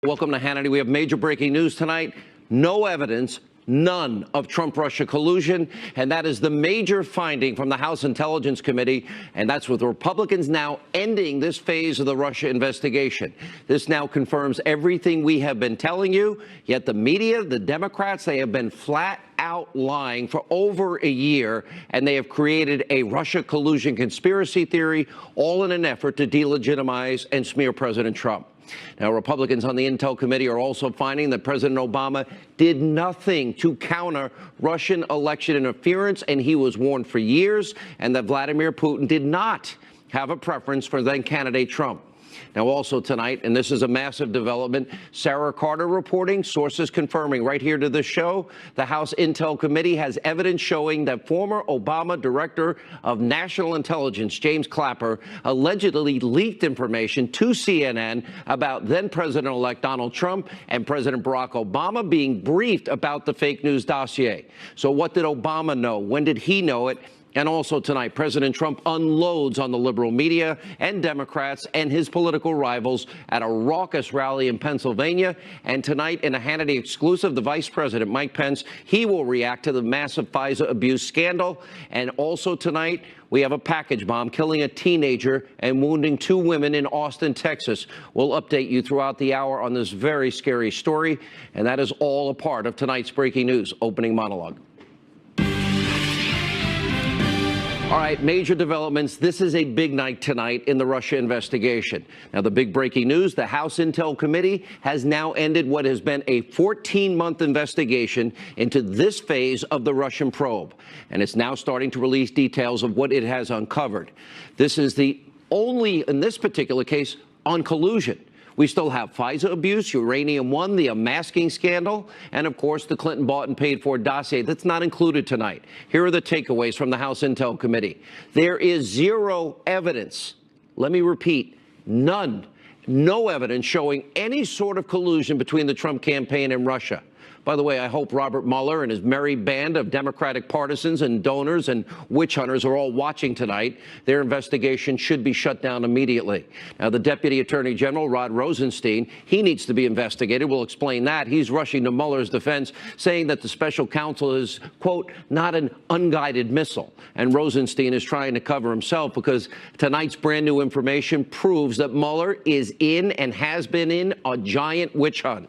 Welcome to Hannity. We have major breaking news tonight. No evidence, none of Trump-Russia collusion. And that is the major finding from the House Intelligence Committee. And that's with Republicans now ending this phase of the Russia investigation. This now confirms everything we have been telling you. Yet the media, the Democrats, they have been flat out lying for over a year, and they have created a Russia collusion conspiracy theory, all in an effort to delegitimize and smear President Trump. Now, Republicans on the Intel Committee are also finding that President Obama did nothing to counter Russian election interference, and he was warned for years, and that Vladimir Putin did not have a preference for then-candidate Trump. Now, also tonight, and this is a massive development, Sarah Carter reporting, sources confirming right here to this show, the House Intel Committee has evidence showing that former Obama Director of National Intelligence, James Clapper, allegedly leaked information to CNN about then-President-elect Donald Trump and President Barack Obama being briefed about the fake news dossier. So what did Obama know? When did he know it? And also tonight, President Trump unloads on the liberal media and Democrats and his political rivals at a raucous rally in Pennsylvania. And tonight, in a Hannity exclusive, the Vice President, Mike Pence, he will react to the massive FISA abuse scandal. And also tonight, we have a package bomb killing a teenager and wounding 2 women in Austin, Texas. We'll update you throughout the hour on this very scary story. And that is all a part of tonight's breaking news opening monologue. All right, major developments. This is a big night tonight in the Russia investigation. Now, the big breaking news, the House Intel Committee has now ended what has been a 14-month investigation into this phase of the Russian probe. And it's now starting to release details of what it has uncovered. This is the only, in this particular case, on collusion. We still have FISA abuse, Uranium One, the unmasking scandal, and, of course, the Clinton bought and paid for dossier. That's not included tonight. Here are the takeaways from the House Intel Committee. There is zero evidence. Let me repeat, none. No evidence showing any sort of collusion between the Trump campaign and Russia. By the way, I hope Robert Mueller and his merry band of Democratic partisans and donors and witch hunters are all watching tonight. Their investigation should be shut down immediately. Now, the Deputy Attorney General, Rod Rosenstein, he needs to be investigated. We'll explain that. He's rushing to Mueller's defense, saying that the special counsel is, quote, not an unguided missile. And Rosenstein is trying to cover himself because tonight's brand new information proves that Mueller is in and has been in a giant witch hunt.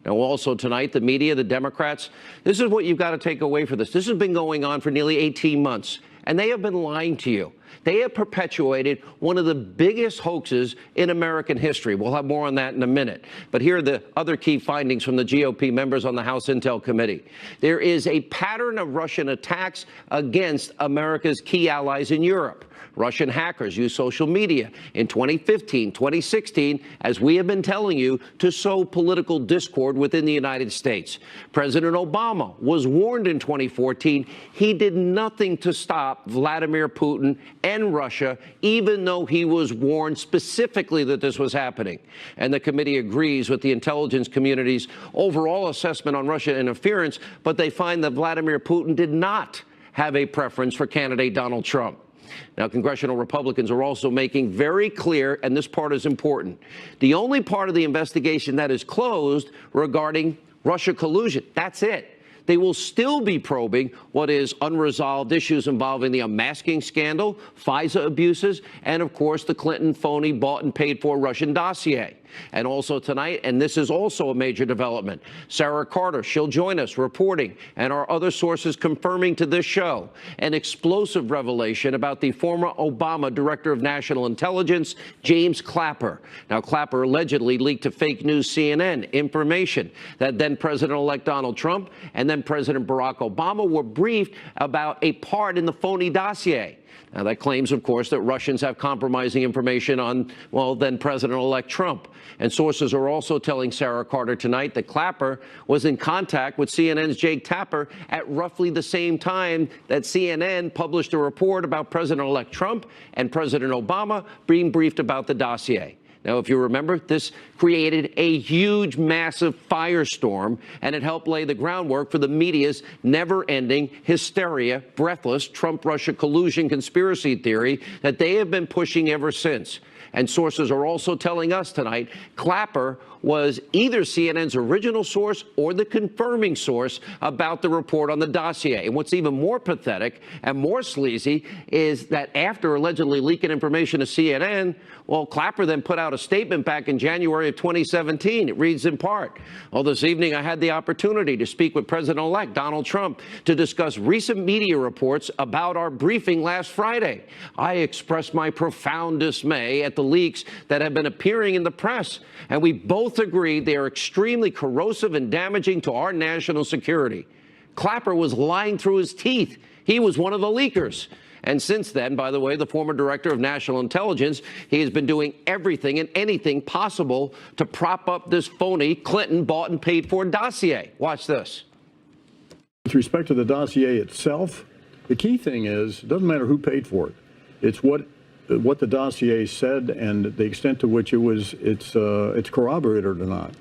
Now, also tonight, the media, the Democrats, this is what you've got to take away for this. This has been going on for nearly 18 months, and they have been lying to you. They have perpetuated one of the biggest hoaxes in American history. We'll have more on that in a minute. But here are the other key findings from the GOP members on the House Intel Committee. There is a pattern of Russian attacks against America's key allies in Europe. Russian hackers use social media in 2015, 2016, as we have been telling you, to sow political discord within the United States. President Obama was warned in 2014. He did nothing to stop Vladimir Putin and Russia, even though he was warned specifically that this was happening. And the committee agrees with the intelligence community's overall assessment on Russian interference, but they find that Vladimir Putin did not have a preference for candidate Donald Trump. Now, congressional Republicans are also making very clear, and this part is important, the only part of the investigation that is closed regarding Russia collusion, that's it. They will still be probing what is unresolved issues involving the unmasking scandal, FISA abuses, and, of course, the Clinton phony bought and paid for Russian dossier. And also tonight, and this is also a major development, Sarah Carter, she'll join us reporting, and our other sources confirming to this show, an explosive revelation about the former Obama Director of National Intelligence, James Clapper. Now, Clapper allegedly leaked to fake news CNN information that then President-elect Donald Trump and then President Barack Obama were briefed about a part in the phony dossier. Now, that claims, of course, that Russians have compromising information on, well, then President-elect Trump. And sources are also telling Sarah Carter tonight that Clapper was in contact with CNN's Jake Tapper at roughly the same time that CNN published a report about President-elect Trump and President Obama being briefed about the dossier. Now, if you remember, this created a huge, massive firestorm, and it helped lay the groundwork for the media's never-ending hysteria, breathless Trump-Russia collusion conspiracy theory that they have been pushing ever since. And sources are also telling us tonight Clapper was either CNN's original source or the confirming source about the report on the dossier. And what's even more pathetic and more sleazy is that after allegedly leaking information to CNN, well, Clapper then put out a statement back in January of 2017. It reads in part, well, this evening I had the opportunity to speak with President-elect Donald Trump to discuss recent media reports about our briefing last Friday. I expressed my profound dismay at the leaks that have been appearing in the press, and we both agreed they are extremely corrosive and damaging to our national security. Clapper was lying through his teeth. He was one of the leakers. And since then, by the way, the former director of national intelligence, he has been doing everything and anything possible to prop up this phony Clinton bought and paid for dossier. Watch this. With respect to the dossier itself, the key thing is, it doesn't matter who paid for it. It's what the dossier said and the extent to which it's corroborated or not.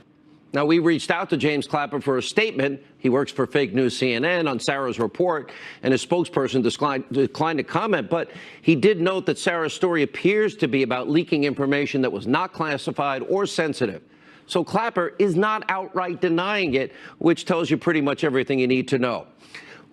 Now, we reached out to James Clapper for a statement. He works for fake news CNN on Sarah's report, and his spokesperson declined to comment. But he did note that Sarah's story appears to be about leaking information that was not classified or sensitive. So Clapper is not outright denying it, which tells you pretty much everything you need to know.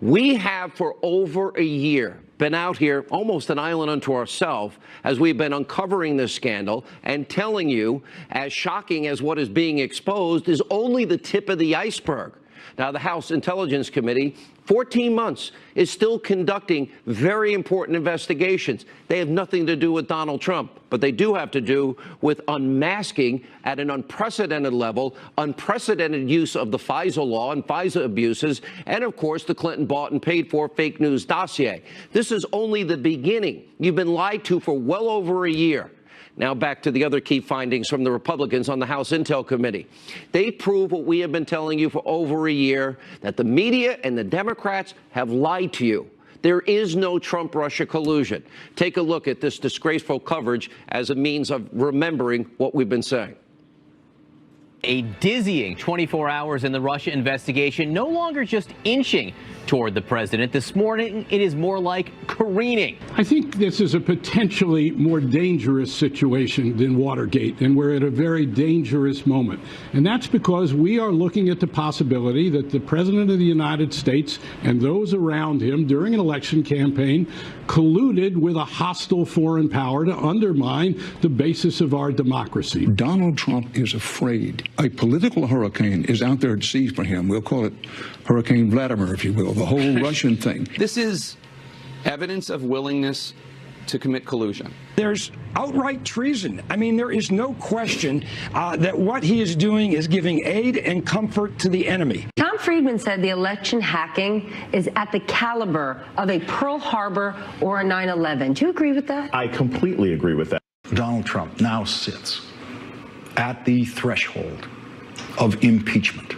We have for over a year been out here almost an island unto ourselves as we've been uncovering this scandal and telling you, as shocking as what is being exposed is only the tip of the iceberg. Now, the House Intelligence Committee, 14 months, is still conducting very important investigations. They have nothing to do with Donald Trump, but they do have to do with unmasking at an unprecedented level, unprecedented use of the FISA law and FISA abuses, and, of course, the Clinton bought and paid for fake news dossier. This is only the beginning. You've been lied to for well over a year. Now back to the other key findings from the Republicans on the House Intel Committee. They prove what we have been telling you for over a year, that the media and the Democrats have lied to you. There is no Trump-Russia collusion. Take a look at this disgraceful coverage as a means of remembering what we've been saying. A dizzying 24 hours in the Russia investigation, no longer just inching toward the president. This morning, it is more like careening. I think this is a potentially more dangerous situation than Watergate, and we're at a very dangerous moment. And that's because we are looking at the possibility that the President of the United States and those around him during an election campaign colluded with a hostile foreign power to undermine the basis of our democracy. Donald Trump is afraid. A political hurricane is out there at sea for him. We'll call it Hurricane Vladimir, if you will, the whole Russian thing. This is evidence of willingness to commit collusion. There's outright treason. I mean, there is no question that what he is doing is giving aid and comfort to the enemy. Tom Friedman said the election hacking is at the caliber of a Pearl Harbor or a 9/11. Do you agree with that? I completely agree with that. Donald Trump now sits at the threshold of impeachment.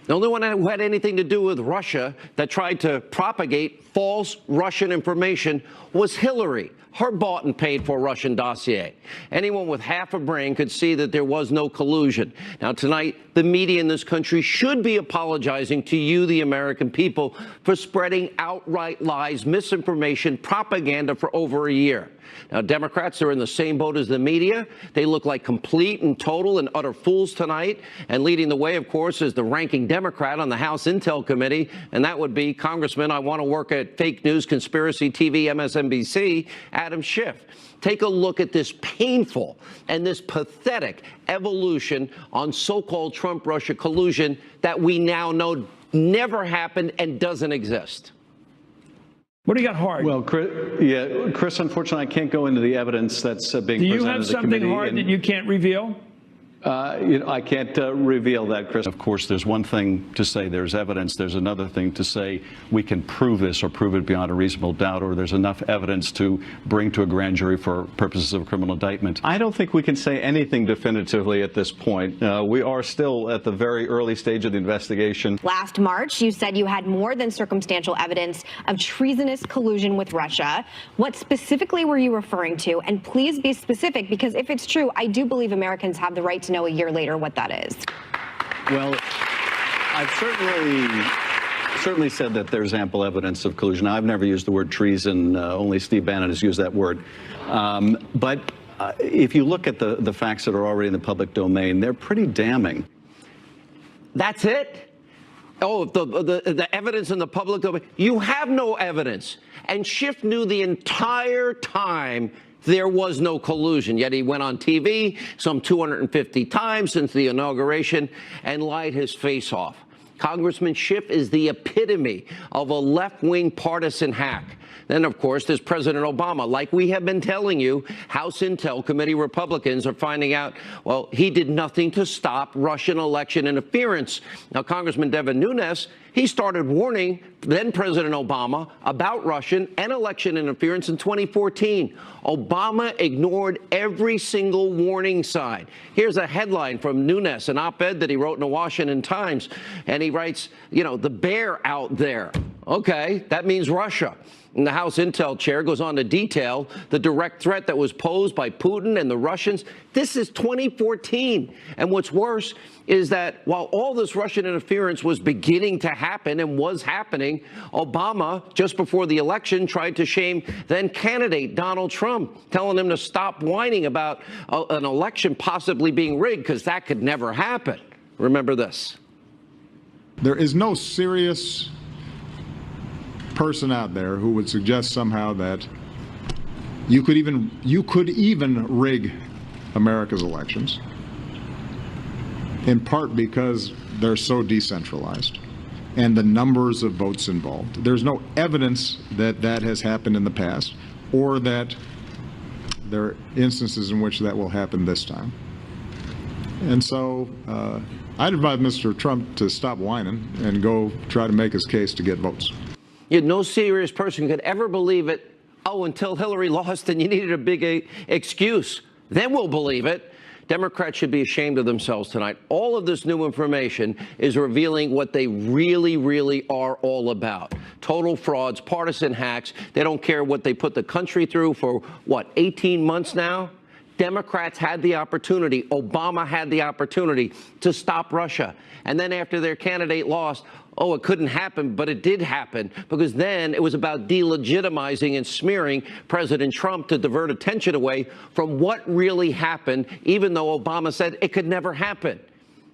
The only one who had anything to do with Russia that tried to propagate false Russian information was Hillary, her bought and paid for Russian dossier. Anyone with half a brain could see that there was no collusion. Now, tonight, the media in this country should be apologizing to you, the American people, for spreading outright lies, misinformation, propaganda for over a year. Now, Democrats are in the same boat as the media. They look like complete and total and utter fools tonight. And leading the way, of course, is the ranking Democrat on the House Intel Committee, and that would be Congressman I want to work at fake news, conspiracy TV, MSNBC, Adam Schiff. Take a look at this painful and this pathetic evolution on so-called Trump-Russia collusion that we now know never happened and doesn't exist. What do you got, Hard? Well, Chris, unfortunately, I can't go into the evidence that's being presented to the committee. Do you have something, Hard, that you can't reveal? I can't reveal that, Chris. Of course, there's one thing to say there's evidence. There's another thing to say we can prove this or prove it beyond a reasonable doubt, or there's enough evidence to bring to a grand jury for purposes of criminal indictment. I don't think we can say anything definitively at this point. We are still at the very early stage of the investigation. Last March, you said you had more than circumstantial evidence of treasonous collusion with Russia. What specifically were you referring to? And please be specific, because if it's true, I do believe Americans have the right to know a year later what that is. Well, I've certainly said that there's ample evidence of collusion. I've never used the word treason. Only Steve Bannon has used that word. But if you look at the facts that are already in the public domain, they're pretty damning. That's it? Oh, the evidence in the public domain. You have no evidence. And Schiff knew the entire time there was no collusion, yet he went on TV some 250 times since the inauguration and lied his face off. Congressman Schiff is the epitome of a left-wing partisan hack. Then, of course, there's President Obama. Like we have been telling you, House Intel Committee Republicans are finding out, well, he did nothing to stop Russian election interference. Now, Congressman Devin Nunes, he started warning then President Obama about Russian and election interference in 2014. Obama ignored every single warning sign. Here's a headline from Nunes, an op-ed that he wrote in the Washington Times, and he writes, you know, the bear out there. Okay, that means Russia. And the House Intel chair goes on to detail the direct threat that was posed by Putin and the Russians. This is 2014. And what's worse is that while all this Russian interference was beginning to happen and was happening, Obama, just before the election, tried to shame then candidate Donald Trump, telling him to stop whining about an election possibly being rigged, because that could never happen. Remember this. There is no serious person out there who would suggest somehow that you could even rig America's elections, in part because they're so decentralized and the numbers of votes involved. There's no evidence that that has happened in the past, or that there are instances in which that will happen this time. And so I'd advise Mr. Trump to stop whining and go try to make his case to get votes. Yet no serious person could ever believe it. Oh, until Hillary lost and you needed a big excuse. Then we'll believe it. Democrats should be ashamed of themselves tonight. All of this new information is revealing what they really, really are all about. Total frauds, partisan hacks. They don't care what they put the country through for, what, 18 months now? Democrats had the opportunity, Obama had the opportunity to stop Russia. And then after their candidate lost, oh, it couldn't happen, but it did happen, because then it was about delegitimizing and smearing President Trump to divert attention away from what really happened, even though Obama said it could never happen.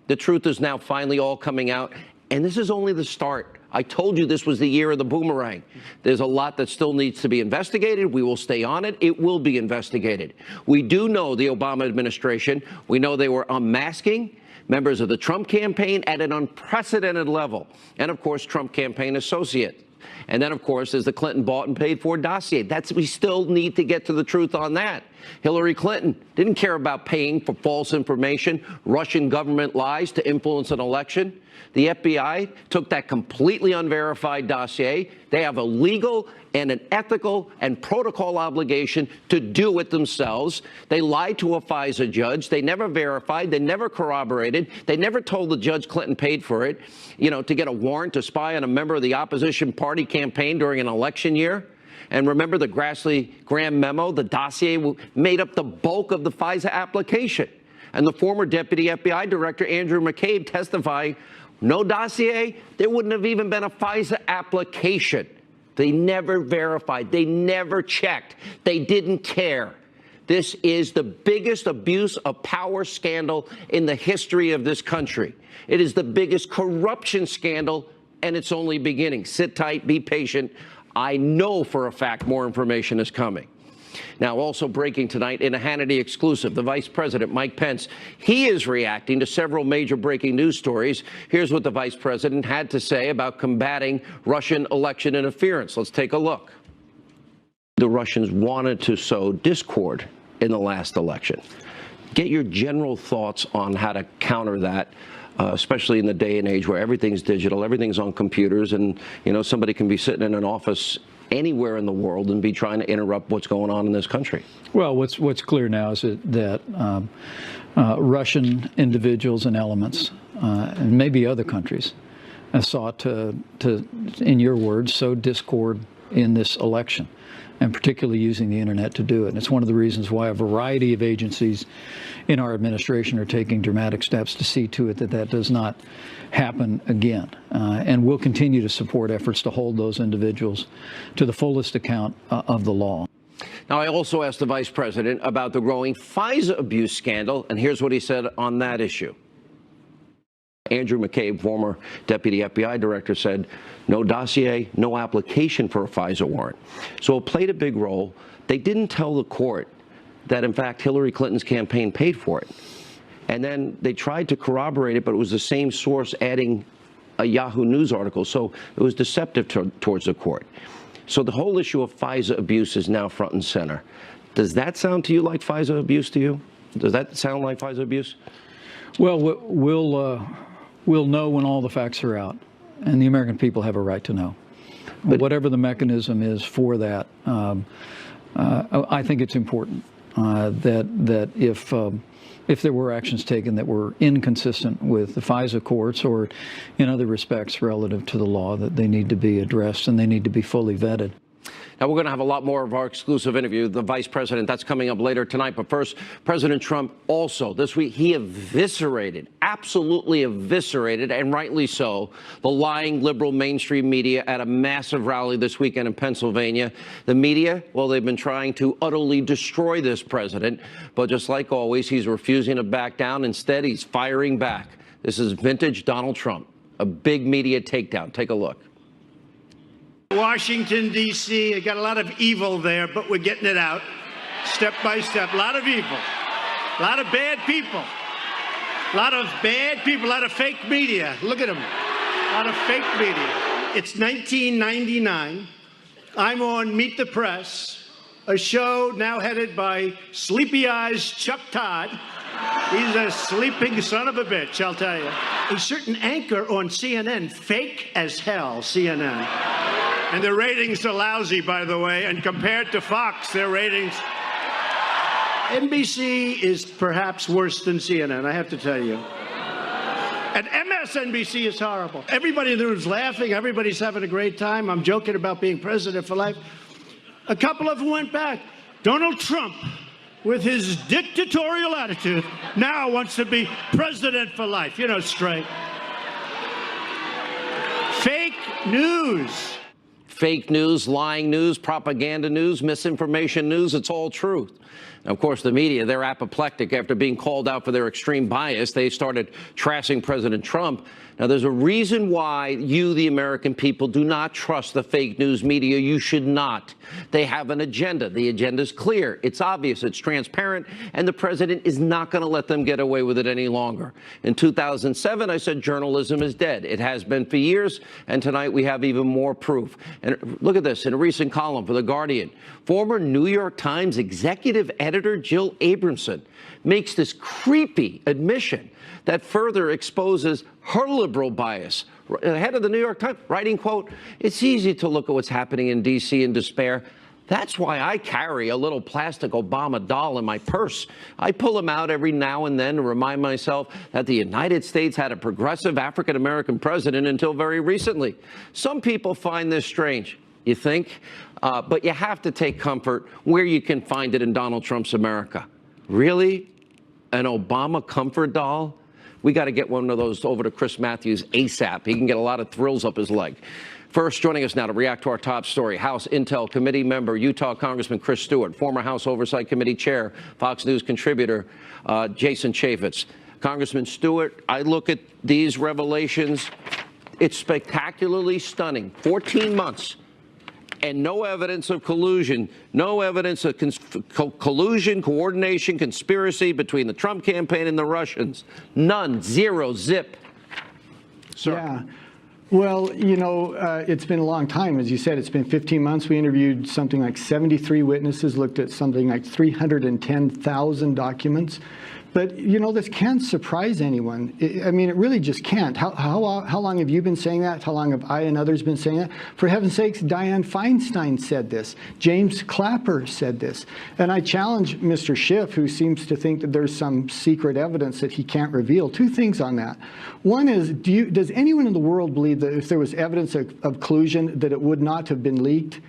The truth is now finally all coming out, and this is only the start. I told you this was the year of the boomerang. There's a lot that still needs to be investigated. We will stay on it. It will be investigated. We do know the Obama administration. We know they were unmasking members of the Trump campaign at an unprecedented level. And, of course, Trump campaign associates. And then, of course, there's the Clinton bought and paid for dossier. We still need to get to the truth on that. Hillary Clinton didn't care about paying for false information, Russian government lies to influence an election. The FBI took that completely unverified dossier. They have a legal and an ethical and protocol obligation to do it themselves. They lied to a FISA judge. They never verified. They never corroborated. They never told the judge Clinton paid for it, you know, to get a warrant to spy on a member of the opposition party campaign during an election year. And remember the Grassley-Graham memo? The dossier made up the bulk of the FISA application. And the former deputy FBI director, Andrew McCabe, testifying, no dossier, there wouldn't have even been a FISA application. They never verified. They never checked. They didn't care. This is the biggest abuse of power scandal in the history of this country. It is the biggest corruption scandal, and it's only beginning. Sit tight, be patient. I know for a fact more information is coming. Now, also breaking tonight in a Hannity exclusive, the Vice President, Mike Pence, he is reacting to several major breaking news stories. Here's what the Vice President had to say about combating Russian election interference. Let's take a look. The Russians wanted to sow discord in the last election. Get your general thoughts on how to counter that, especially in the day and age where everything's digital, everything's on computers, and, you know, somebody can be sitting in an office anywhere in the world and be trying to interrupt what's going on in this country. Well, what's clear now is that Russian individuals and elements, and maybe other countries, have sought to, in your words, sow discord in this election, and particularly using the internet to do it. And it's one of the reasons why a variety of agencies in our administration are taking dramatic steps to see to it that that does not happen again. And we'll continue to support efforts to hold those individuals to the fullest account of the law. Now, I also asked the vice president about the growing FISA abuse scandal, and here's what he said on that issue. Andrew McCabe, former deputy FBI director, said no dossier, no application for a FISA warrant. So it played a big role. They didn't tell the court that, in fact, Hillary Clinton's campaign paid for it. And then they tried to corroborate it, but it was the same source adding a Yahoo News article. So it was deceptive towards the court. So the whole issue of FISA abuse is now front and center. Does that sound to you like FISA abuse to you? Does that sound like FISA abuse? Well, we'll know when all the facts are out, and the American people have a right to know. But whatever the mechanism is for that, I think it's important that if there were actions taken that were inconsistent with the FISA courts or in other respects relative to the law, that they need to be addressed and they need to be fully vetted. Now, we're going to have a lot more of our exclusive interview, the vice president. That's coming up later tonight. But first, President Trump also this week, he eviscerated, absolutely eviscerated, and rightly so, the lying liberal mainstream media at a massive rally this weekend in Pennsylvania. The media, well, they've been trying to utterly destroy this president. But just like always, he's refusing to back down. Instead, he's firing back. This is vintage Donald Trump, a big media takedown. Take a look. Washington, D.C., got a lot of evil there, but we're getting it out step by step. A lot of evil, a lot of bad people, a lot of bad people, a lot of fake media. Look at them, a lot of fake media. It's 1999. I'm on Meet the Press, a show now headed by Sleepy Eyes Chuck Todd. He's a sleeping son of a bitch, I'll tell you. A certain anchor on CNN, fake as hell, CNN. And the ratings are lousy, by the way, and compared to Fox, their ratings. NBC is perhaps worse than CNN, I have to tell you. And MSNBC is horrible. Everybody in the room's laughing, everybody's having a great time. I'm joking about being president for life. A couple of them went back. Donald Trump, with his dictatorial attitude, now wants to be president for life. You know, straight. Fake news. Fake news, lying news, propaganda news, misinformation news, it's all truth. Now, of course, the media, they're apoplectic. After being called out for their extreme bias, they started trashing President Trump. Now, there's a reason why you, the American people, do not trust the fake news media. You should not. They have an agenda. The agenda is clear. It's obvious. It's transparent. And the president is not going to let them get away with it any longer. In 2007, I said journalism is dead. It has been for years. And tonight we have even more proof. And look at this. In a recent column for The Guardian, former New York Times executive editor Jill Abramson makes this creepy admission that further exposes her liberal bias. The head of the New York Times writing, quote, "It's easy to look at what's happening in D.C. in despair. That's why I carry a little plastic Obama doll in my purse. I pull him out every now and then to remind myself that the United States had a progressive African-American president until very recently." Some people find this strange, you think, but you have to take comfort where you can find it in Donald Trump's America. Really? An Obama comfort doll? We got to get one of those over to Chris Matthews ASAP. He can get a lot of thrills up his leg. First, joining us now to react to our top story, House Intel Committee member, Utah Congressman Chris Stewart, former House Oversight Committee chair, Fox News contributor Jason Chaffetz. Congressman Stewart, I look at these revelations. It's spectacularly stunning. 14 months. And no evidence of collusion, no evidence of collusion, coordination, conspiracy between the Trump campaign and the Russians. None, zero, zip. Sir. Yeah. Well, you know, it's been a long time. As you said, it's been 15 months. We interviewed something like 73 witnesses, looked at something like 310,000 documents. But, you know, this can't surprise anyone. I mean, it really just can't. How long have you been saying that? How long have I and others been saying that? For heaven's sakes, Dianne Feinstein said this. James Clapper said this. And I challenge Mr. Schiff, who seems to think that there's some secret evidence that he can't reveal. Two things on that. One is, does anyone in the world believe that if there was evidence of collusion, that it would not have been leaked?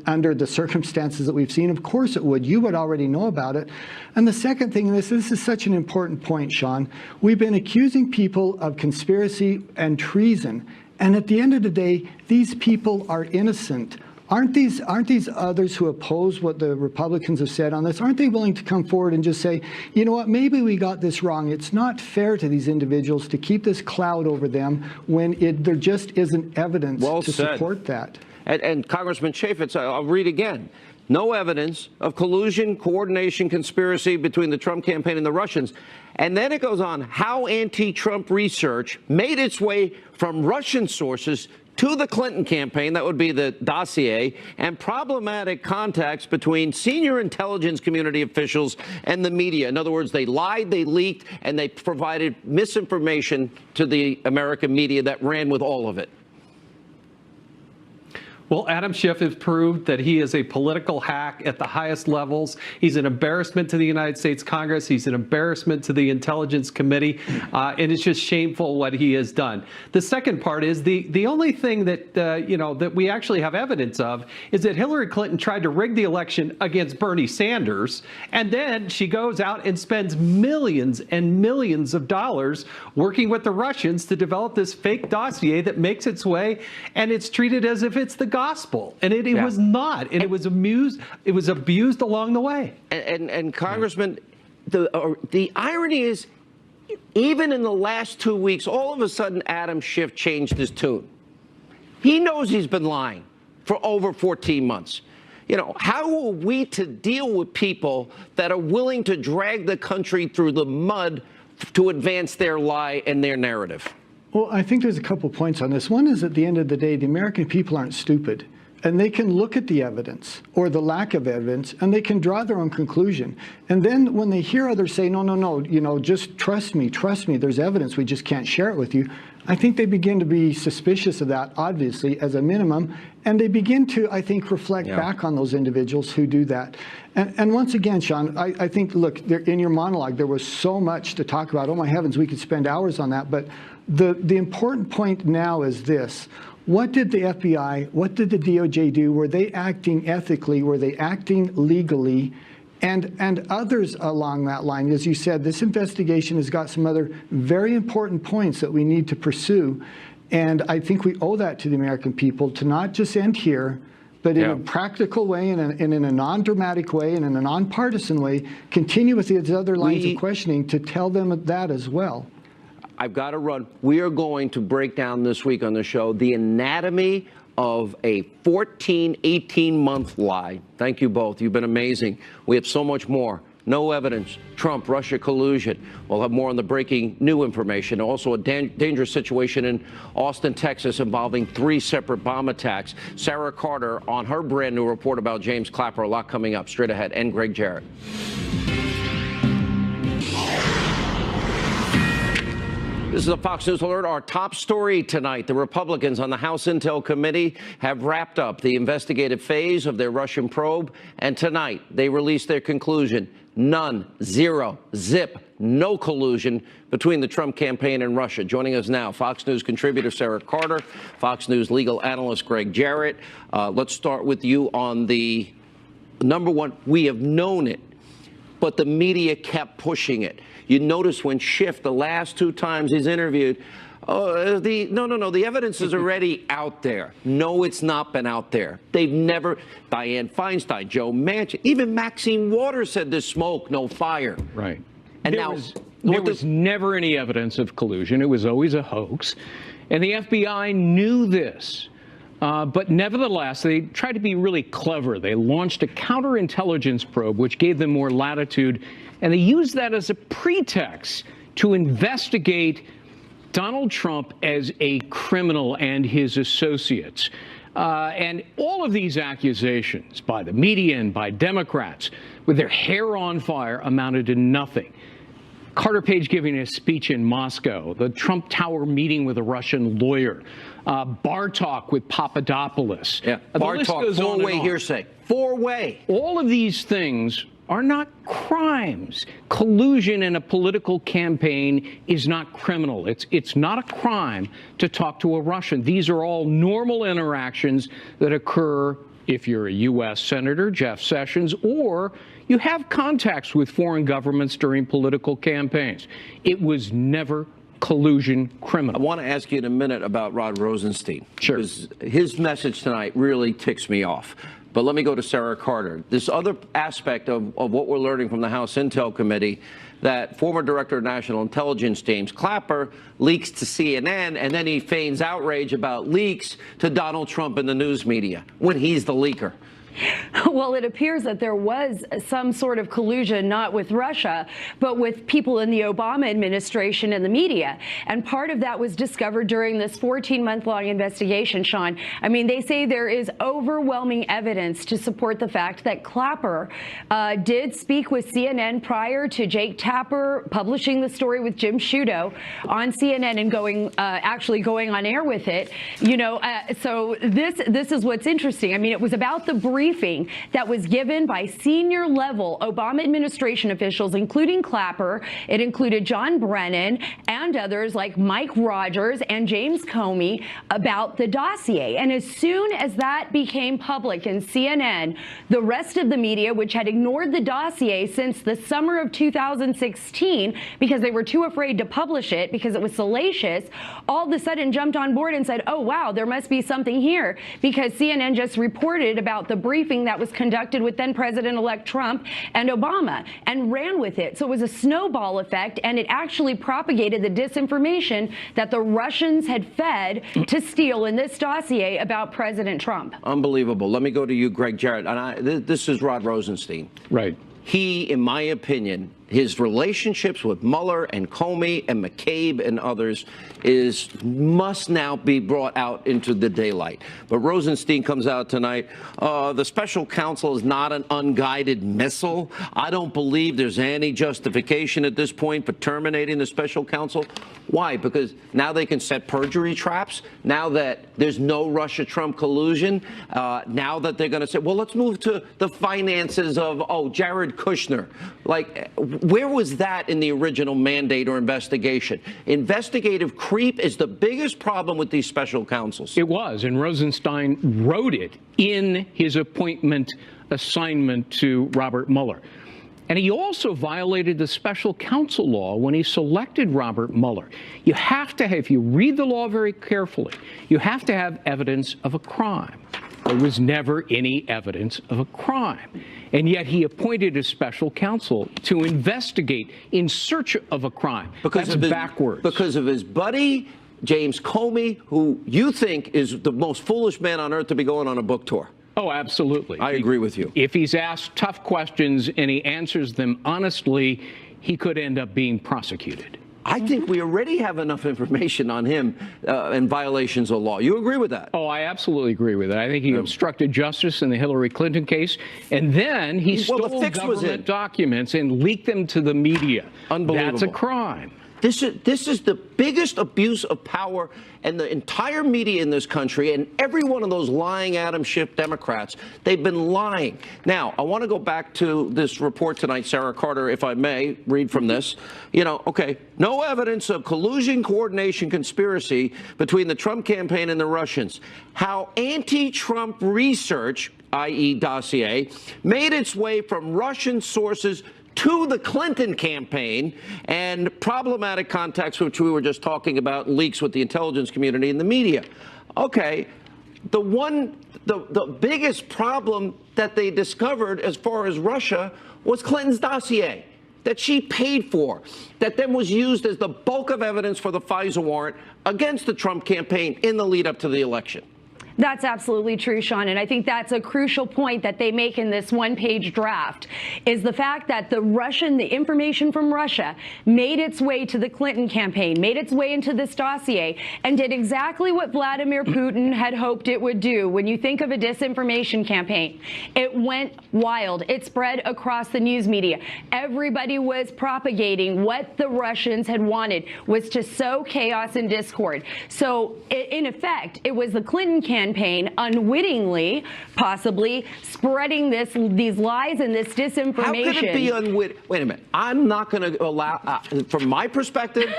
Under the circumstances that we've seen? Of course it would. You would already know about it. And the second thing, this is such an important point, Sean. We've been accusing people of conspiracy and treason. And at the end of the day, these people are innocent. Aren't these others who oppose what the Republicans have said on this, aren't they willing to come forward and just say, you know what, maybe we got this wrong. It's not fair to these individuals to keep this cloud over them when there just isn't evidence to support that. And Congressman Chaffetz, I'll read again. No evidence of collusion, coordination, conspiracy between the Trump campaign and the Russians. And then it goes on how anti-Trump research made its way from Russian sources to the Clinton campaign, that would be the dossier, and problematic contacts between senior intelligence community officials and the media. In other words, they lied, they leaked, and they provided misinformation to the American media that ran with all of it. Well, Adam Schiff has proved that he is a political hack at the highest levels. He's an embarrassment to the United States Congress. He's an embarrassment to the Intelligence Committee. And it's just shameful what he has done. The second part is the only thing that, that we actually have evidence of is that Hillary Clinton tried to rig the election against Bernie Sanders. And then she goes out and spends millions and millions of dollars working with the Russians to develop this fake dossier that makes its way, and it's treated as if it's the gospel, and it was not, and it was abused along the way. And Congressman, the irony is, even in the last 2 weeks, all of a sudden Adam Schiff changed his tune. He knows he's been lying for over 14 months. You know, how are we to deal with people that are willing to drag the country through the mud to advance their lie and their narrative? Well, I think there's a couple points on this. One is, at the end of the day, the American people aren't stupid, and they can look at the evidence or the lack of evidence, and they can draw their own conclusion. And then when they hear others say, no, just trust me, there's evidence, we just can't share it with you, I think they begin to be suspicious of that, obviously, as a minimum, and they begin to, I think, reflect back on those individuals who do that. And once again, Sean, I think, look, in your monologue, there was so much to talk about. Oh, my heavens, we could spend hours on that. But the important point now is this. What did the FBI, what did the DOJ do? Were they acting ethically? Were they acting legally? And others along that line, as you said, this investigation has got some other very important points that we need to pursue. And I think we owe that to the American people to not just end here, but in a practical way and in a non-dramatic way and in a non-partisan way, continue with these other lines of questioning to tell them that as well. I've got to run. We are going to break down this week on the show the anatomy of a 14, 18-month lie. Thank you both. You've been amazing. We have so much more. No evidence. Trump, Russia collusion. We'll have more on the breaking new information. Also, a dangerous situation in Austin, Texas, involving 3 separate bomb attacks. Sarah Carter on her brand new report about James Clapper. A lot coming up straight ahead. And Greg Jarrett. This is a Fox News Alert. Our top story tonight. The Republicans on the House Intel Committee have wrapped up the investigative phase of their Russian probe. And tonight, they released their conclusion. None, zero, zip, no collusion between the Trump campaign and Russia. Joining us now, Fox News contributor Sarah Carter, Fox News legal analyst Greg Jarrett. Let's start with you on the number one. We have known it, but the media kept pushing it. You notice when Schiff, the last 2 times he's interviewed, the evidence is already out there. No, it's not been out there. They've never, Dianne Feinstein, Joe Manchin, even Maxine Waters said there's smoke, no fire. Right. And there was never any evidence of collusion. It was always a hoax. And the FBI knew this. But nevertheless, they tried to be really clever. They launched a counterintelligence probe, which gave them more latitude, and they used that as a pretext to investigate Donald Trump as a criminal and his associates. And all of these accusations by the media and by Democrats, with their hair on fire, amounted to nothing. Carter Page giving a speech in Moscow, the Trump Tower meeting with a Russian lawyer, bar talk with Papadopoulos. Bar talk, 4-way hearsay. 4-way. All of these things are not crimes. Collusion in a political campaign is not criminal. It's not a crime to talk to a Russian. These are all normal interactions that occur if you're a U.S. Senator, Jeff Sessions, or you have contacts with foreign governments during political campaigns. It was never collusion criminal. I want to ask you in a minute about Rod Rosenstein. Sure. Because his message tonight really ticks me off. But let me go to Sarah Carter. This other aspect of what we're learning from the House Intel Committee, that former Director of National Intelligence James Clapper leaks to CNN, and then he feigns outrage about leaks to Donald Trump and the news media when he's the leaker. Well, it appears that there was some sort of collusion, not with Russia, but with people in the Obama administration and the media. And part of that was discovered during this 14-month-long investigation, Sean. I mean, they say there is overwhelming evidence to support the fact that Clapper did speak with CNN prior to Jake Tapper publishing the story with Jim Sciutto on CNN and actually going on air with it. You know, so this is what's interesting. I mean, it was about the briefing that was given by senior level Obama administration officials, including Clapper. It included John Brennan and others like Mike Rogers and James Comey about the dossier. And as soon as that became public in CNN, the rest of the media, which had ignored the dossier since the summer of 2016 because they were too afraid to publish it because it was salacious, all of a sudden jumped on board and said, oh, wow, there must be something here, because CNN just reported about the briefing that was conducted with then President-elect Trump and Obama and ran with it. So it was a snowball effect, and it actually propagated the disinformation that the Russians had fed to steal in this dossier about President Trump. Unbelievable. Let me go to you, Greg Jarrett. And this is Rod Rosenstein. Right. He, in my opinion, his relationships with Mueller and Comey and McCabe and others must now be brought out into the daylight. But Rosenstein comes out tonight. The special counsel is not an unguided missile. I don't believe there's any justification at this point for terminating the special counsel. Why? Because now they can set perjury traps. Now that there's no Russia-Trump collusion, now that they're going to say, well, let's move to the finances of, Jared Kushner. Like, where was that in the original mandate or investigation? Investigative creep is the biggest problem with these special counsels. It was, and Rosenstein wrote it in his appointment assignment to Robert Mueller. And he also violated the special counsel law when he selected Robert Mueller. You have to have, if you read the law very carefully, you have to have evidence of a crime. There was never any evidence of a crime. And yet he appointed a special counsel to investigate in search of a crime. That's backwards. Because of his buddy, James Comey, who you think is the most foolish man on earth to be going on a book tour. Oh, absolutely. I agree with you. If he's asked tough questions and he answers them honestly, he could end up being prosecuted. I think we already have enough information on him and violations of law. You agree with that? Oh, I absolutely agree with it. I think he obstructed justice in the Hillary Clinton case, and then he stole government documents and leaked them to the media. Unbelievable. That's a crime. This is the biggest abuse of power, and the entire media in this country, and every one of those lying Adam Schiff Democrats, they've been lying. Now, I want to go back to this report tonight, Sarah Carter, if I may, read from this. Okay, no evidence of collusion, coordination, conspiracy between the Trump campaign and the Russians. How anti-Trump research, i.e. dossier, made its way from Russian sources to the Clinton campaign, and problematic contacts, which we were just talking about, leaks with the intelligence community and the media. Okay, the biggest problem that they discovered as far as Russia was Clinton's dossier that she paid for, that then was used as the bulk of evidence for the FISA warrant against the Trump campaign in the lead up to the election. That's absolutely true, Sean, and I think that's a crucial point that they make in this one-page draft, is the fact that the information from Russia made its way to the Clinton campaign, made its way into this dossier, and did exactly what Vladimir Putin had hoped it would do. When you think of a disinformation campaign, it went wild. It spread across the news media. Everybody was propagating what the Russians had wanted, was to sow chaos and discord. So, in effect, it was the Clinton campaign unwittingly, possibly, spreading these lies and this disinformation. How could it be unwitting? Wait a minute. I'm not going to allow, from my perspective,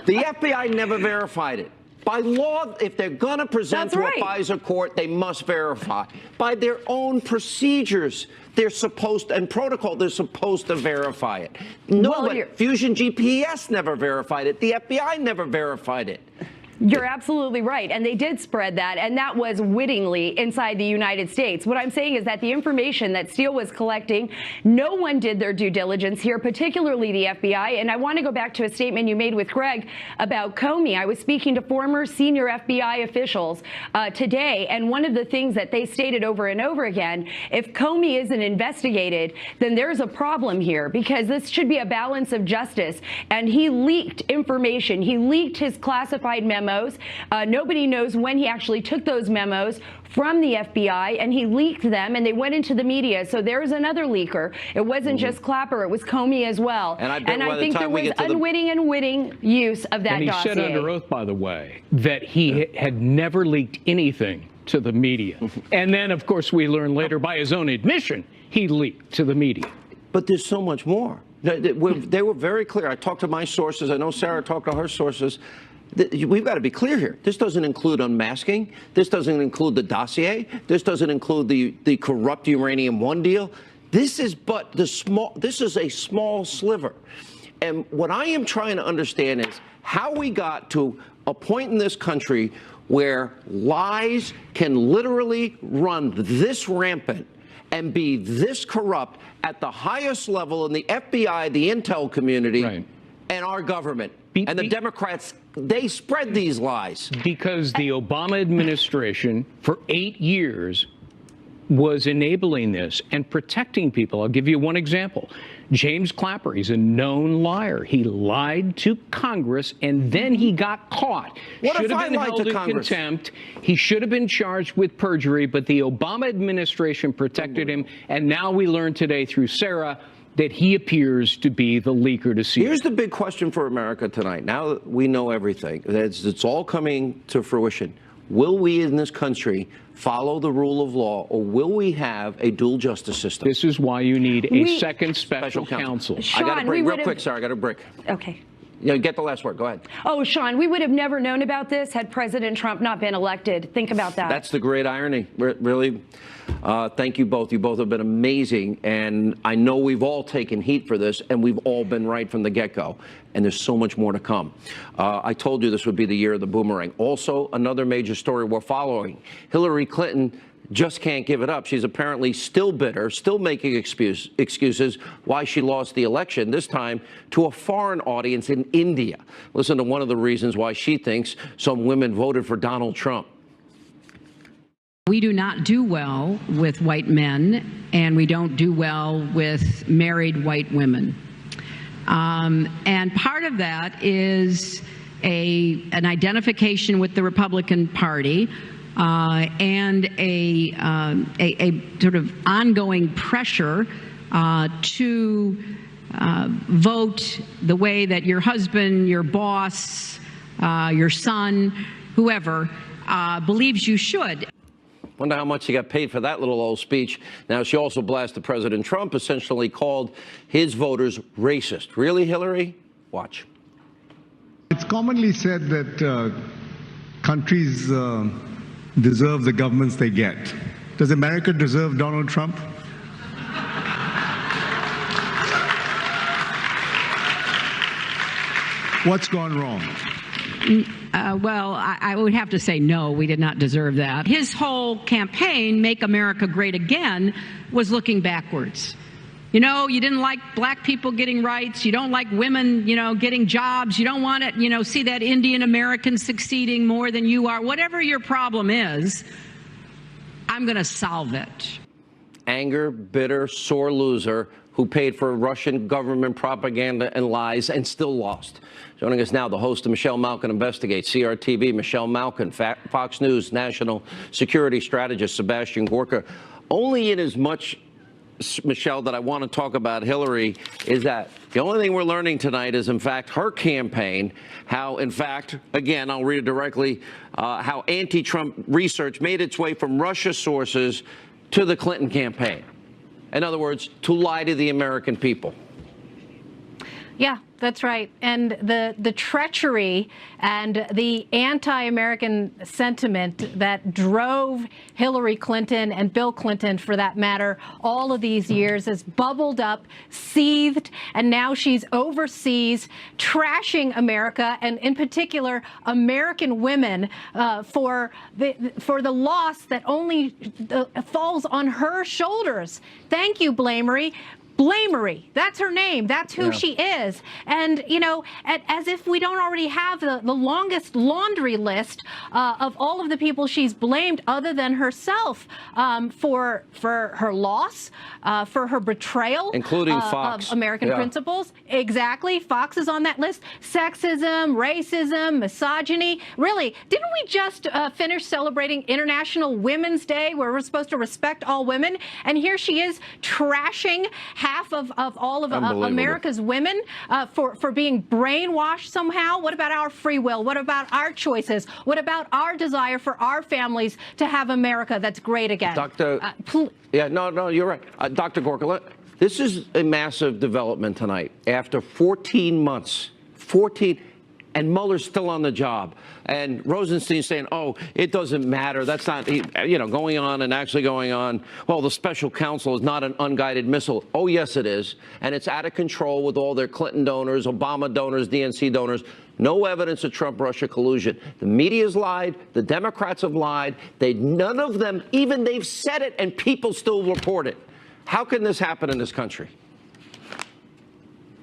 the FBI never verified it. By law, if they're going to present to a FISA court, they must verify. By their own procedures, they're supposed to, and protocol, they're supposed to verify it. No, but Fusion GPS never verified it. The FBI never verified it. You're absolutely right. And they did spread that, and that was wittingly inside the United States. What I'm saying is that the information that Steele was collecting, no one did their due diligence here, particularly the FBI. And I want to go back to a statement you made with Greg about Comey. I was speaking to former senior FBI officials today, and one of the things that they stated over and over again, if Comey isn't investigated, then there's a problem here, because this should be a balance of justice. And he leaked information. He leaked his classified memos. Nobody knows when he actually took those memos from the FBI, and he leaked them, and they went into the media. So there's another leaker. It wasn't just Clapper, it was Comey as well. And I think there was unwitting and witting use of that dossier. And he said under oath, by the way, that he had never leaked anything to the media. And then, of course, we learned later by his own admission, he leaked to the media. But there's so much more. They were very clear. I talked to my sources. I know Sarah talked to her sources. We've got to be clear here. This doesn't include unmasking. This doesn't include the dossier. This doesn't include the corrupt Uranium One deal. This is but the small. This is a small sliver. And what I am trying to understand is how we got to a point in this country where lies can literally run this rampant and be this corrupt at the highest level in the FBI, the intel community, and our government. And the Democrats, they spread these lies. Because the Obama administration, for 8 years, was enabling this and protecting people. I'll give you one example. James Clapper, he's a known liar. He lied to Congress, and then he got caught. What if I Should have been lied held to in Congress? contempt. He should have been charged with perjury, but the Obama administration protected him, and now we learned today through Sarah that he appears to be the leaker to see. Here's the big question for America tonight. Now that we know everything, it's all coming to fruition. Will we in this country follow the rule of law, or will we have a dual justice system? This is why you need a second special counsel. I got a break real quick. Sorry, I got a break. Okay. Yeah, get the last word. Go ahead. Oh, Sean, we would have never known about this had President Trump not been elected. Think about that. That's the great irony, really. Thank you both. You both have been amazing. And I know we've all taken heat for this, and we've all been right from the get-go. And there's so much more to come. I told you this would be the year of the boomerang. Also, another major story we're following. Hillary Clinton just can't give it up. She's apparently still bitter, still making excuses why she lost the election, this time to a foreign audience in India. Listen to one of the reasons why she thinks some women voted for Donald Trump. We do not do well with white men, and we don't do well with married white women. And part of that is an identification with the Republican Party, and a sort of ongoing pressure to vote the way that your husband, your boss, your son, whoever believes you should. Wonder how much he got paid for that little old speech. Now, she also blasted President Trump, essentially called his voters racist. Really, Hillary? Watch. It's commonly said that countries deserve the governments they get. Does America deserve Donald Trump? What's gone wrong? Well, I would have to say no, we did not deserve that. His whole campaign, Make America Great Again, was looking backwards. You know, you didn't like black people getting rights. You don't like women, getting jobs. You don't want to, see that Indian American succeeding more than you are. Whatever your problem is, I'm going to solve it. Anger, bitter, sore loser who paid for Russian government propaganda and lies and still lost. Joining us now, the host of Michelle Malkin Investigates, CRTV, Michelle Malkin, Fox News national security strategist, Sebastian Gorka. Only in as much, Michelle, that I want to talk about Hillary is that the only thing we're learning tonight is, in fact, her campaign, how, in fact, again, I'll read it directly, how anti-Trump research made its way from Russia sources to the Clinton campaign. In other words, to lie to the American people. Yeah, that's right. And the treachery and the anti-American sentiment that drove Hillary Clinton and Bill Clinton, for that matter, all of these years has bubbled up, seethed, and now she's overseas trashing America, and in particular American women, for the loss that only falls on her shoulders. Thank you, Blamery. Blamery, that's her name. That's who she is. And, you know, as if we don't already have the longest laundry list of all of the people she's blamed other than herself for her loss, for her betrayal. Including Fox. Of American principles. Exactly. Fox is on that list. Sexism, racism, misogyny. Really, didn't we just finish celebrating International Women's Day, where we're supposed to respect all women? And here she is trashing half of all of America's women for being brainwashed somehow. What about our free will? What about our choices? What about our desire for our families to have America that's great again? No, you're right. Dr. Gorka, this is a massive development tonight. After 14 months, and Mueller's still on the job. And Rosenstein's saying, oh, it doesn't matter. That's not, going on and actually going on. Well, the special counsel is not an unguided missile. Oh, yes, it is. And it's out of control with all their Clinton donors, Obama donors, DNC donors. No evidence of Trump-Russia collusion. The media's lied. The Democrats have lied. None of them, even they've said it, and people still report it. How can this happen in this country?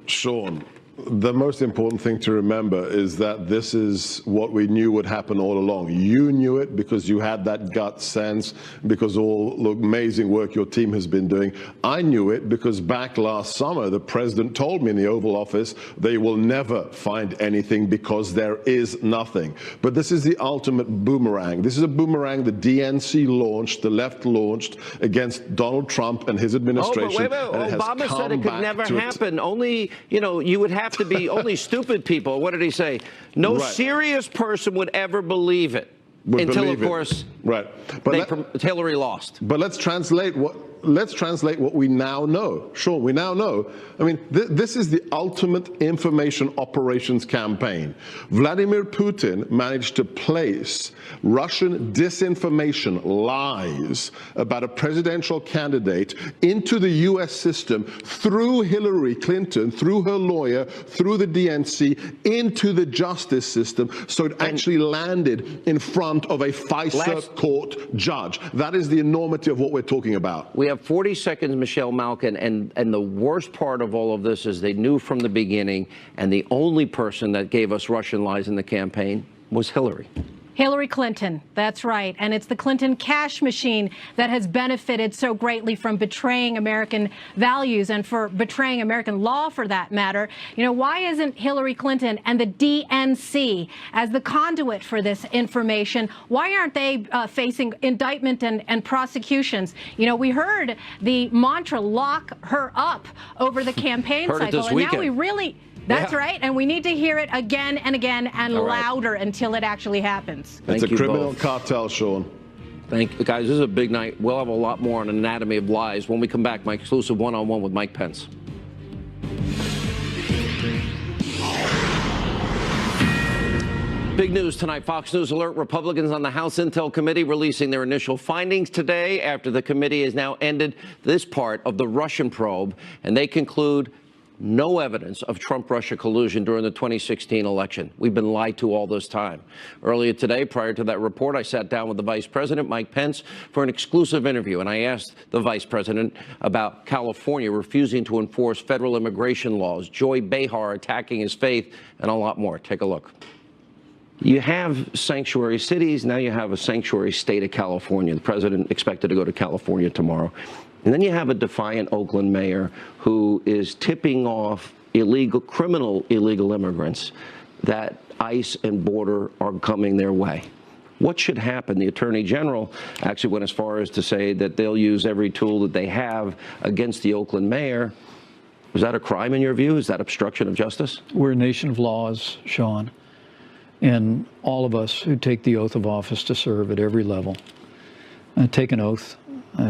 Sean, the most important thing to remember is that this is what we knew would happen all along. You knew it because you had that gut sense, because all the amazing work your team has been doing. I knew it because back last summer, the president told me in the Oval Office, they will never find anything because there is nothing. But this is the ultimate boomerang. This is a boomerang the DNC launched, the left launched against Donald Trump and his administration. Oh, but wait. Obama said it could never happen. Only, you would have to be only stupid people. What did he say? No serious person would ever believe it until, of course, Hillary lost. But let's translate what we now know. Sure, we now know. I mean, this is the ultimate information operations campaign. Vladimir Putin managed to place Russian disinformation lies about a presidential candidate into the U.S. system through Hillary Clinton, through her lawyer, through the DNC, into the justice system, so it actually landed in front of a FISA court judge. That is the enormity of what we're talking about. We have 40 seconds, Michelle Malkin, and the worst part of all of this is they knew from the beginning, and the only person that gave us Russian lies in the campaign was Hillary. Hillary Clinton, that's right. And it's the Clinton cash machine that has benefited so greatly from betraying American values and for betraying American law, for that matter. You know, why isn't Hillary Clinton and the DNC as the conduit for this information, why aren't they facing indictment and prosecutions? You know, we heard the mantra, lock her up, over the campaign cycle. And now we really... That's right, and we need to hear it again and again and louder until it actually happens. It's a criminal cartel, Sean. Thank you, guys. This is a big night. We'll have a lot more on anatomy of lies when we come back. My exclusive one-on-one with Mike Pence. Big news tonight. Fox News alert. Republicans on the House Intel Committee releasing their initial findings today after the committee has now ended this part of the Russian probe, and they conclude no evidence of Trump-Russia collusion during the 2016 election. We've been lied to all this time. Earlier today, prior to that report, I sat down with the Vice President, Mike Pence, for an exclusive interview, and I asked the Vice President about California refusing to enforce federal immigration laws, Joy Behar attacking his faith, and a lot more. Take a look. You have sanctuary cities. Now you have a sanctuary state of California. The president expected to go to California tomorrow. And then you have a defiant Oakland mayor who is tipping off criminal illegal immigrants that ICE and border are coming their way. What should happen? The Attorney General actually went as far as to say that they'll use every tool that they have against the Oakland mayor. Was that a crime in your view? Is that obstruction of justice? We're a nation of laws, Sean, and all of us who take the oath of office to serve at every level take an oath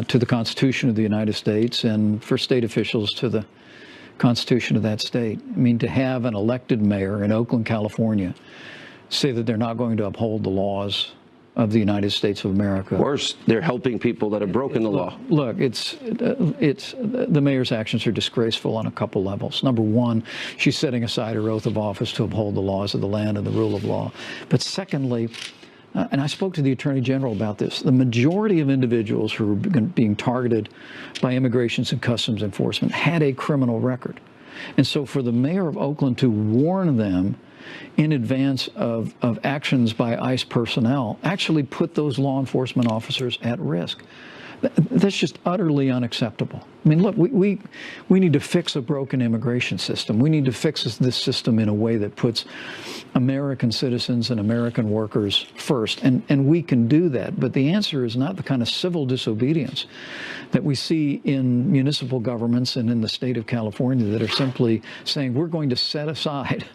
to the Constitution of the United States, and for state officials to the Constitution of that state. I mean, to have an elected mayor in Oakland, California, say that they're not going to uphold the laws of the United States of America. Worse, they're helping people that have broken the law. Look, the mayor's actions are disgraceful on a couple levels. Number one, she's setting aside her oath of office to uphold the laws of the land and the rule of law. But secondly, and I spoke to the Attorney General about this, the majority of individuals who were being targeted by Immigration and Customs Enforcement had a criminal record. And so for the mayor of Oakland to warn them in advance of actions by ICE personnel actually put those law enforcement officers at risk. That's just utterly unacceptable. I mean, look, we need to fix a broken immigration system. We need to fix this system in a way that puts American citizens and American workers first, and we can do that. But the answer is not the kind of civil disobedience that we see in municipal governments and in the state of California that are simply saying we're going to set aside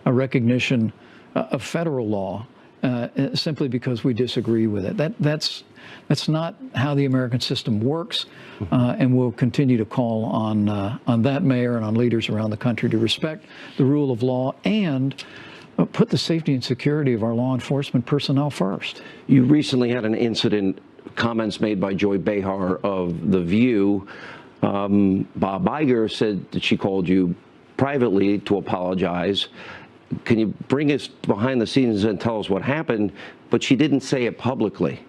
a recognition of federal law simply because we disagree with it. That's not how the American system works, and we'll continue to call on that mayor and on leaders around the country to respect the rule of law and put the safety and security of our law enforcement personnel first. You recently had an incident, comments made by Joy Behar of The View. Bob Iger said that she called you privately to apologize. Can you bring us behind the scenes and tell us what happened? But she didn't say it publicly,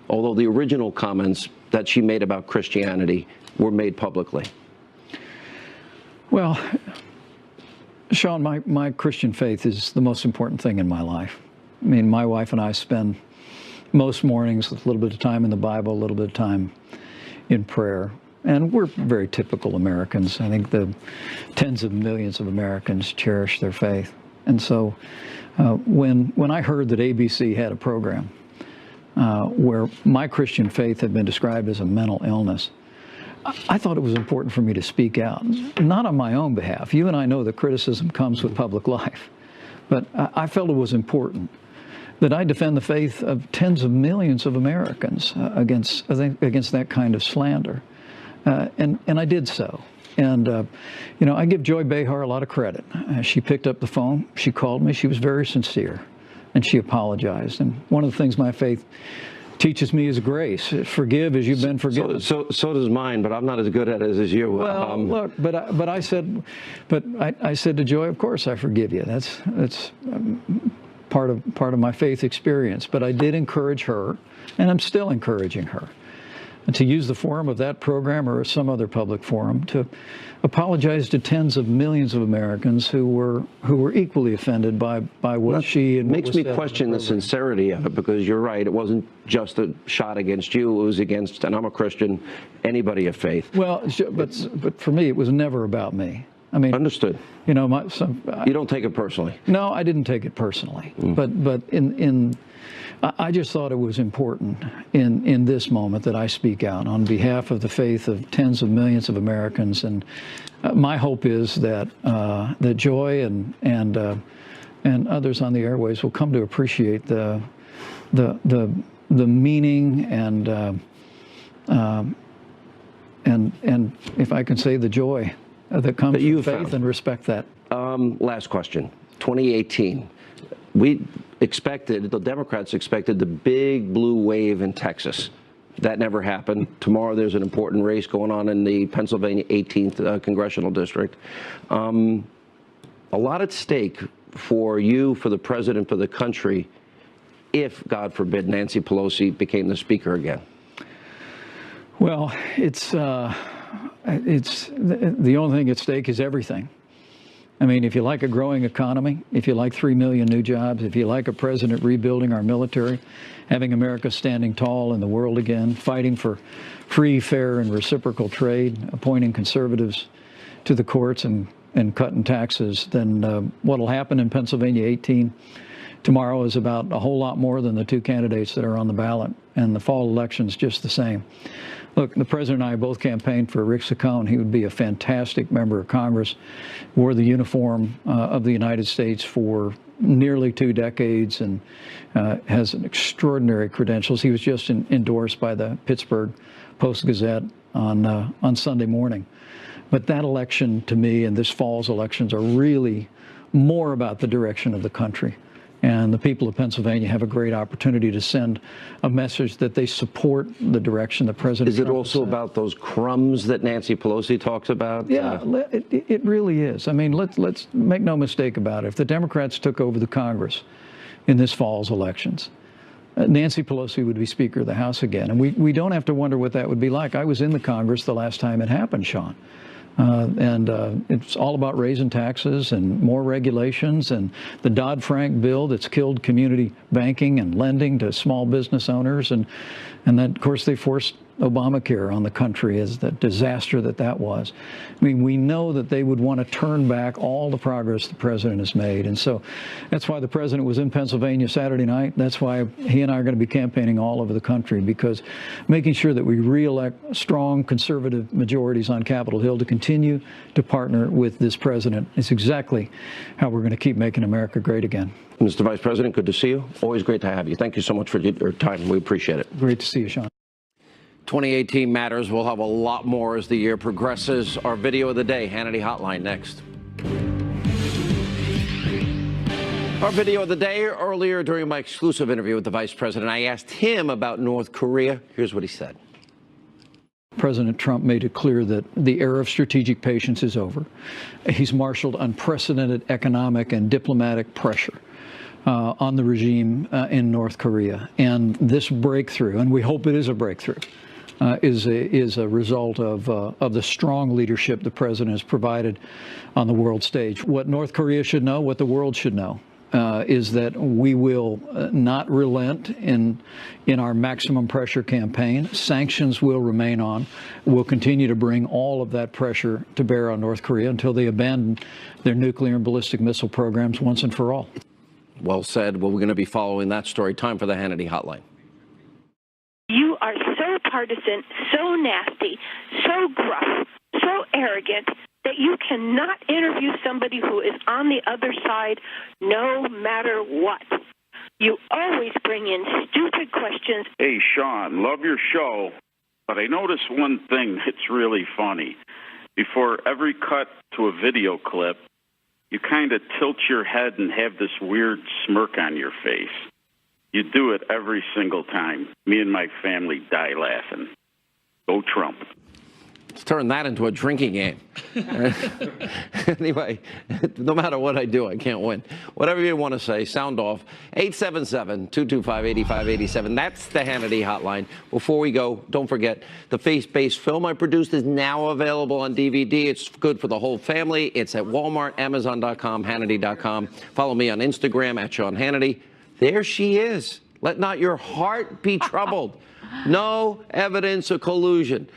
although the original comments that she made about Christianity were made publicly. Well, Sean, my Christian faith is the most important thing in my life. I mean, my wife and I spend most mornings with a little bit of time in the Bible, a little bit of time in prayer. And we're very typical Americans. I think the tens of millions of Americans cherish their faith. And so when I heard that ABC had a program where my Christian faith had been described as a mental illness, I thought it was important for me to speak out, not on my own behalf. You and I know that criticism comes with public life, but I felt it was important that I defend the faith of tens of millions of Americans against that kind of slander. And I did so. And, you know, I give Joy Behar a lot of credit. She picked up the phone, she called me, she was very sincere, and she apologized. And one of the things my faith teaches me is grace. Forgive as you've been forgiven. So does mine, but I'm not as good at it as you. Well, look, but I said to Joy, of course I forgive you. That's part of my faith experience. But I did encourage her, and I'm still encouraging her, and to use the forum of that program or some other public forum to apologize to tens of millions of Americans who were equally offended by what she and makes me question the sincerity of it, because you're right, it wasn't just a shot against you, it was against, and I'm a Christian, anybody of faith. Well, but for me, it was never about me. I mean, understood. You know, you don't take it personally. No, I didn't take it personally. But I just thought it was important in this moment that I speak out on behalf of the faith of tens of millions of Americans, and my hope is that that Joy and others on the airways will come to appreciate the meaning and if I can say, the joy that comes from faith, and respect that. Last question. 2018. We expected, the Democrats expected the big blue wave in Texas. That never happened. Tomorrow there's an important race going on in the Pennsylvania 18th Congressional District. A lot at stake for you, for the president, for the country, if, God forbid, Nancy Pelosi became the speaker again. Well, it's the only thing at stake is everything. I mean, if you like a growing economy, if you like 3 million new jobs, if you like a president rebuilding our military, having America standing tall in the world again, fighting for free, fair, and reciprocal trade, appointing conservatives to the courts and cutting taxes, then what will happen in Pennsylvania 18 tomorrow is about a whole lot more than the two candidates that are on the ballot, and the fall election's just the same. Look, the president and I both campaigned for Rick Saccone. He would be a fantastic member of Congress, wore the uniform of the United States for nearly 2 decades, and has an extraordinary credentials. He was just endorsed by the Pittsburgh Post-Gazette on Sunday morning. But that election, to me, and this fall's elections are really more about the direction of the country. And the people of Pennsylvania have a great opportunity to send a message that they support the direction the president. Is it also about those crumbs that Nancy Pelosi talks about? Yeah, it really is. I mean, let's make no mistake about it. If the Democrats took over the Congress in this fall's elections, Nancy Pelosi would be Speaker of the House again. And we don't have to wonder what that would be like. I was in the Congress the last time it happened, Sean. It's all about raising taxes and more regulations, and the Dodd-Frank bill that's killed community banking and lending to small business owners, and then, of course, they forced Obamacare on the country as the disaster that was. I mean, we know that they would want to turn back all the progress the president has made. And so that's why the president was in Pennsylvania Saturday night. That's why he and I are going to be campaigning all over the country, because making sure that we reelect strong conservative majorities on Capitol Hill to continue to partner with this president is exactly how we're going to keep making America great again. Mr. Vice President, good to see you. Always great to have you. Thank you so much for your time. We appreciate it. Great to see you, Sean. 2018 matters. We'll have a lot more as the year progresses. Our video of the day, Hannity Hotline, next. Our video of the day, earlier during my exclusive interview with the Vice President, I asked him about North Korea. Here's what he said. President Trump made it clear that the era of strategic patience is over. He's marshaled unprecedented economic and diplomatic pressure on the regime in North Korea. And this breakthrough, and we hope it is a breakthrough, is a result of the strong leadership the president has provided on the world stage. What North Korea should know, what the world should know, is that we will not relent in our maximum pressure campaign. Sanctions will remain on. We'll continue to bring all of that pressure to bear on North Korea until they abandon their nuclear and ballistic missile programs once and for all. Well said. Well, we're going to be following that story. Time for the Hannity Hotline. You are so partisan, so nasty, so gruff, so arrogant that you cannot interview somebody who is on the other side no matter what. You always bring in stupid questions. Hey, Sean, love your show, but I noticed one thing that's really funny. Before every cut to a video clip, you kind of tilt your head and have this weird smirk on your face. You do it every single time. Me and my family die laughing. Go Trump. Let's turn that into a drinking game. Anyway, no matter what I do, I can't win. Whatever you want to say, sound off. 877-225-8587. That's the Hannity Hotline. Before we go, don't forget, the faith-based film I produced is now available on DVD. It's good for the whole family. It's at Walmart, Amazon.com, Hannity.com. Follow me on Instagram at Sean Hannity. There she is. Let not your heart be troubled. No evidence of collusion.